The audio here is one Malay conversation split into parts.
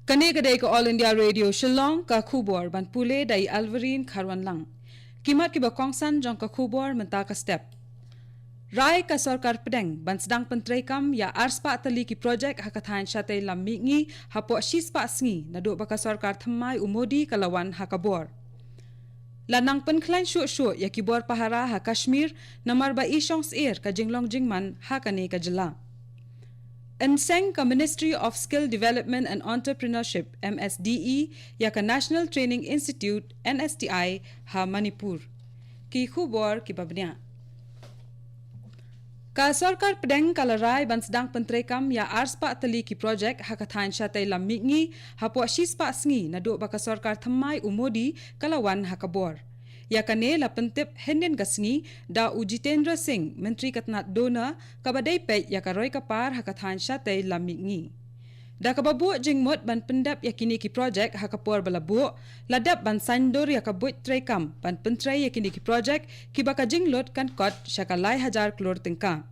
Kani kadai ke All India Radio Shillong ka khubor ban pule dai Alvarin Kharwan lang. Kimat ki bakongsan jong ka khubor menta ka step. Rai ka sarkar pedeng ban sedang pentrai kam ya arspa tali ki projek hakathan syate lam mingi hapo shispa sngi na do baka sarkar thamai umodi kalawan hakabor. Lanang penklan syu ya ki bor pahara ha Kashmir namar ba ishongs air ka jinglong jingman hakane ka jela. Enseng ka Ministry of Skill Development and Entrepreneurship MSDE ya ka National Training Institute NSTI ha Manipur. Ki khubor ki babnya. Ka sarkar pedeng kalarai ban sedang pentrekam ya arspa tali ki projek hakathan syate lam mingi hapo shispa sngi na do baka sarkar thamai umodi kalawan hakabor. Ya kane la pentip henden gasngi da Ujitendra Singh Menteri Katnat Dona kabadai pek ya karoi kapar hakathan syate lam mingi. Da kababu jingmot ban pendap yakini ki projek hakapor balabu ladap ban sandor ya kabut trekam ban pentrai yakini ki projek ki baka jinglot kan kot syakalai hajar klor tengka.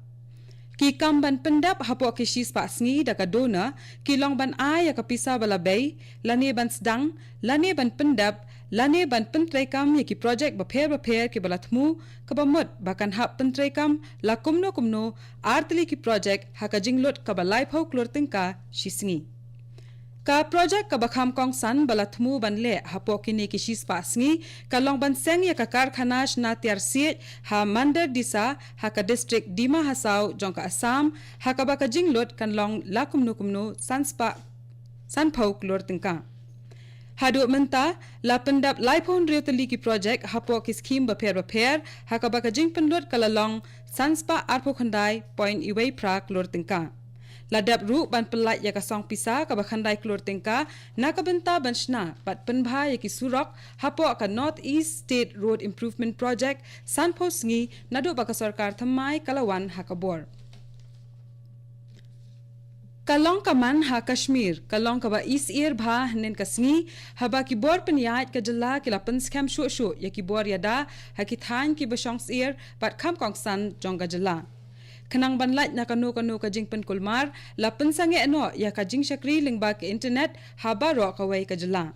Ki kam ban pendap hapo ki shis pa sngi da kadona ki long ban ai ya kapisa balabay lani ban sedang lani ban pendap lani ban pentrekam ya ki projek bapher ki balatmu kabamot bakan hap pentrekam la kumno artli ki projek hakajinglot kabalai phau klor tengka shisngi. Ka projek ka bakham kong san balatmu banle hapo kini ki shispa sngi ka long ban seng ya ka karkhana na tiar siet ha mandar disa ha ka district Dima Hasau jongka Assam ha ka baka jinglot kan long la kumno sanspa sanphau klor tengka. Hadu menta la pendap laipon riotali ki projek hapo ki skim bapher ha ka baka jing pendot kalalong sanspa arpo khandai point iway pra klor tengka. Ladap ru ban pelat ya kasong pisa ka bakhandai klor tengka na ka benta banshna pat penbha ya ki surok hapo ka North East State Road Improvement Project sanpo sngi nadu baka sarkar thamai kalawan hakabor. Kalong kaman ha Kashmir kalong ka ba East Ear bha nen kasngi haba ki bor penyat ka jela ki lapen skam shu ya ki bor yada ha ki than ki basongs ear pat kham kongsan jongga jela. Kanang banlat na kanu ka jing pen kulmar lapen sange no ya ka jing syakri lingba ke internet haba ro ka wai ka jela.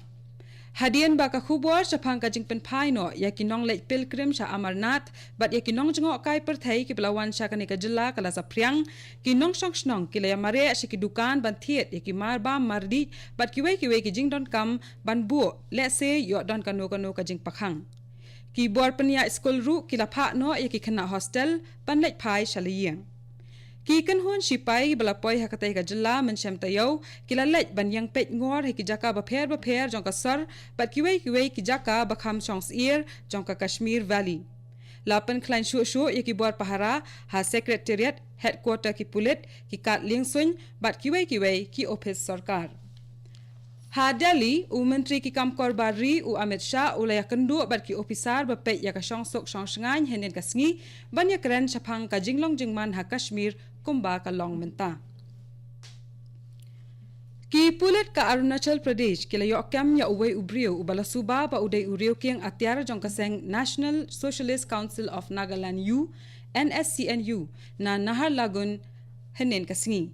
Hadian ba ka khubor sapang ka jing pen pai no ya ki nong lek pilgrim sha Amarnath bat ya ki nong jengok kai perthai ki belawan sha kani ka jela kala sa priang ki nong song snong ki le mare shi ki dukan ban thiet ya ki mar ba mardi bat ki wai ki jing don kam ban bu le se yo don kanu ka jing pakhang. Ki bor penia school ru ki la pha no ya ki khana hostel ban lek pai shaliyang. Ki kan hun sipai balapoi hakatai ka jela mensyam tayo ki la lek ban yang pet ngor he ki jaka bapher jong ka sar bat ki wai ki jaka bakham songs ear jong ka Kashmir Valley. Lapan klein shu ya ki bor pahara ha secretariat headquarter ki pulit ki kat lingsun bat ki wai ki office sarkar. Ha Delhi u menteri ki kamkor bari u Amit Shah u laya kendu bat ki ofisar bapet ya ka sok shangan henen ka sngi ban ya keren sapang ka jinglong jingman ha Kashmir kumba ka long menta. Ki pulit ka Arunachal Pradesh ki layo kam ya uway ubrio u balasuba ba uday uriyo kiang atyara jong kaseng National Socialist Council of Nagaland U NSCNU na Nahar Lagun henen ka sngi.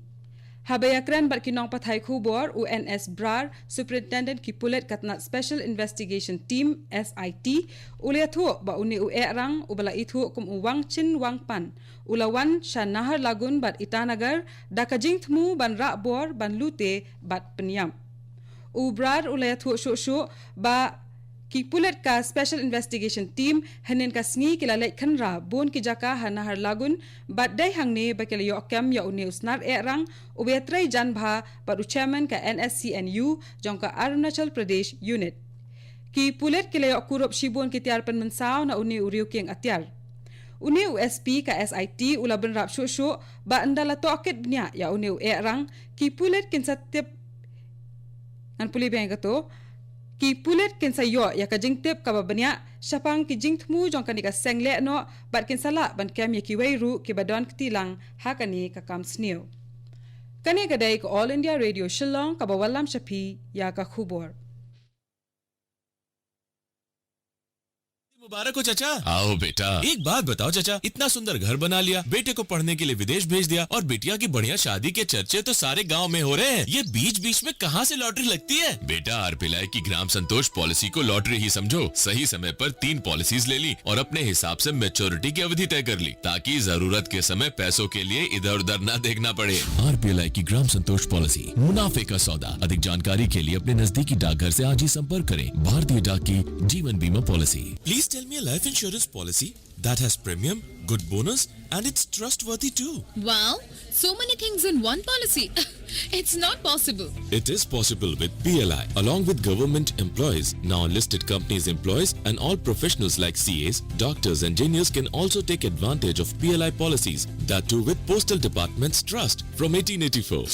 Habayakran bat kinong patay khubor UNS Brar Superintendent ki pulit katnat Special Investigation Team SIT uliathu ba uni erang ubala ithu kum uwang chin wang pan ulawan sya Nahar Lagun bat Itanagar dakajing thmu ban rakbor ban lute bat penyam. Brar uliathu shu ba ki pulit ka Special Investigation Team hanin ka sngi kilalek khanra bon ki jaka ha Nahar Lagun bat dai hangne ba kilayo kam ya uni usnar erang ubetrei janbha bat chairman ka NSCNU jong ka Arunachal Pradesh unit. Ki pulit kilayo kurup shibon ki tiar pen mensaw na uni uriu kiang atyar. Uni USP ka SIT ula benrap shu ba andala toket bnya ya uni erang ki pulit kin satip nan puli beng kato ki pulit kin sayo ya ka jingtip ka babanya syapang ki jingtmu jong kanika sengle no bat kin sala ban kam ya ki weiru ki badon ktilang hakani ka kam sneu. Kani kadai ka All India Radio Shillong ka bawalam syapi ya ka khubor. मुबारक हो चाचा। आओ बेटा। एक बात बताओ चाचा, इतना सुंदर घर बना लिया, बेटे को पढ़ने के लिए विदेश भेज दिया और बिटिया की बढ़िया शादी के चर्चे तो सारे गांव में हो रहे हैं। ये बीच बीच में कहाँ से लॉटरी लगती है? बेटा आरपीएलआई की ग्राम संतोष पॉलिसी को लॉटरी ही समझो। सही समय पर 3 पॉलिसीज ले ली और अपने हिसाब से मैच्योरिटी की अवधि तय कर ली, ताकि जरूरत के समय पैसों के लिए इधर उधर न देखना पड़े। आरपीएलआई की ग्राम संतोष पॉलिसी, मुनाफे का सौदा। अधिक जानकारी के लिए अपने नजदीकी डाकघर से आज ही संपर्क करें। भारतीय डाक की जीवन बीमा policy. Please tell me a life insurance policy that has premium, good bonus and it's trustworthy too. Wow, so many things in one policy. It's not possible. It is possible with PLI. Along with government employees, non-listed companies employees and all professionals like CAs, doctors, engineers can also take advantage of PLI policies. That too with Postal Department's trust from 1884.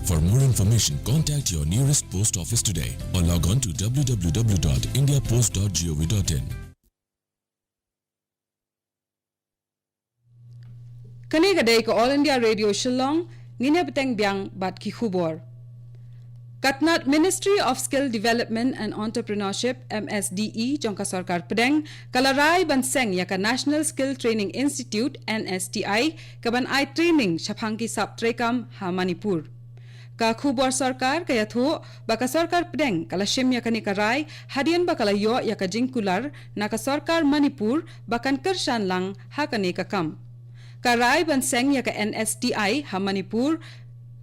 For more information, contact your nearest post office today or log on to www.indiapost.gov.in. Kani kadai ko All India Radio Shillong, ngine beteng biang bat ki khubor. Katnat Ministry of Skill Development and Entrepreneurship MSDE jongka sarkar pedeng kalarai ban seng yaka National Skill Training Institute NSTI kaban ai training shaphangi sap trekam ha Manipur. Ka khubor sarkar kaya tho baka sarkar pedeng kala shim yakani karai hadian bakala yo yaka jingkular naka sarkar Manipur bakan kershan lang ha kani kakam. Karai ban seng yaka NSTI ha Manipur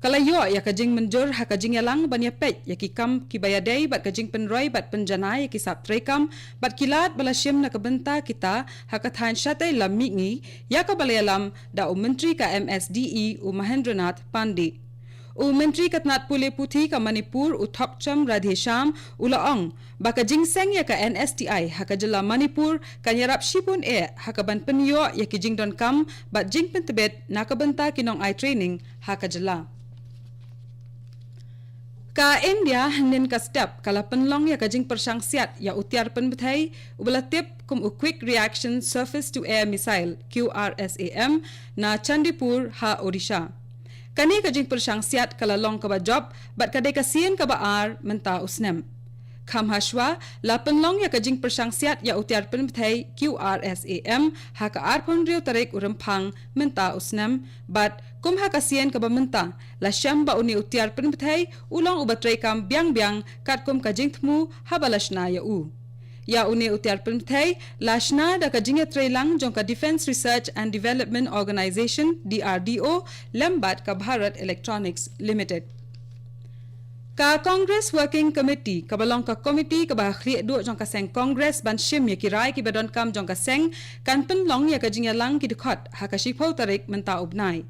kalayo yaka jing menjur ha kajing yalang ban yapet yaki kam kibayadai bat kajing penroy bat penjanai yaki sap trekam bat kilat bala shim na kabenta kita ha kathan shatai lammi ngi yaka balayalam da menteri ka MSDE u Mahendranath Pandey. Menteri Katnat Pule Puthi ka Manipur Uthokcham Radhesham Ulaong baka jingseng ya ka NSTI haka jela Manipur kanyarap shipun haka ban penyo ya ki jingdon kam bat jing pentebet nakabenta kinong ai training haka jela. Ka India nin ka step kala penlong ya ka jing persangsiat ya utiar penbethai ubalatip kum u quick reaction surface to air missile QRSAM na Chandipur ha Odisha. Kani kajing persangsiat kala long kaba job bat kadai kasien kaba ar menta usnem. Kham hashwa la penlong ya kajing persangsiat ya utiar penbethai QRSAM ha ka ar pon riu tarik urempang menta usnem bat kum ha kasien kaba menta la syamba uni utiar penbethai ulang ubatrai kam biang-biang kat kum kajing thmu ha balashna ya u. Ya uni utiar penbethai lashna da kajing trailang jongka Defence Research and Development Organisation DRDO lembat ka Bharat Electronics Limited. Ka Congress Working Committee kabalong ka committee ka bahri do jongka seng Congress ban shim ya kirai ki badon kam jongka seng kan penlong ya kajing yalang ki dukhat ha ka shipau tarik menta ubnai.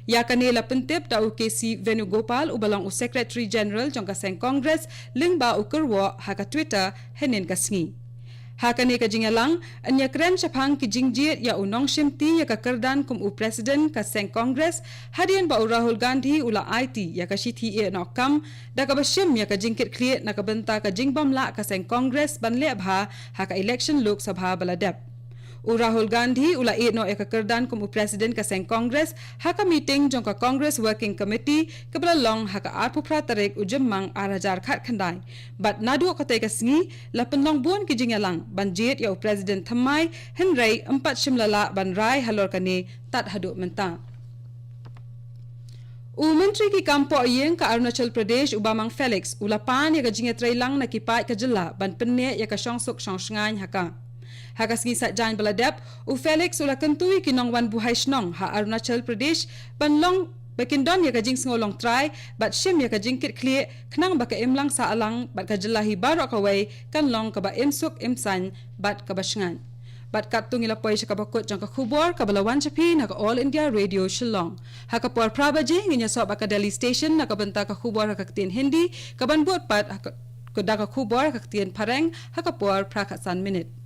Ya kanela pentip da UKC Venugopal ubalong u Secretary General jongka seng Congress lingba ukerwo ha ka Twitter henin kasngi. Hakane ka jingalang anya kren shaphang ki jingjit ya unong shimti ya ka kardan kum u president ka seng Congress hadian ba Rahul Gandhi ula IT ya ka shithi e no kam da ka bashim ya ka jingkit create na ka benta ka jingbam la ka seng Congress ban le bha ha ka election lok sabha baladep u Rahul Gandhi ula e no ya ka kardan kum u president ka seng Congress ha ka meeting jong ka Congress Working Committee ka bala long ha ka arpu phra tarik u jemmang arajar khat khandai but nadu ka te ka sngi la penlong buan ki jingalang banjit ya u president thamai henrei 4 shimlala ban rai halor kane tat hadu menta. Menteri ki kampo yeng ka Arunachal Pradesh Ubamang Felix ulapan ya ka jingetrai lang na kipai ka jela ban penne ya ka shongsuk shongsngai haka. Hakas ngi satjan baladep u Felix ula kentui kinong wan buhai shnong ha Arunachal Pradesh banlong bakindon ya kajing ngolong try bat shim ya kajing kit clear knang baka imlang sa alang bat kajelahi baro kawai kan long ka ba imsuk imsan bat kabashngan bat katung ila poy ka bakot jang ka khubor ka balawan chapi na ka All India Radio Shillong ha ka por prabaje nginya so baka Delhi station na ka banta ka khubor ka tin Hindi ka ban bot pat ko da ka khubor ka tin pareng ha ka por prakhasan minute.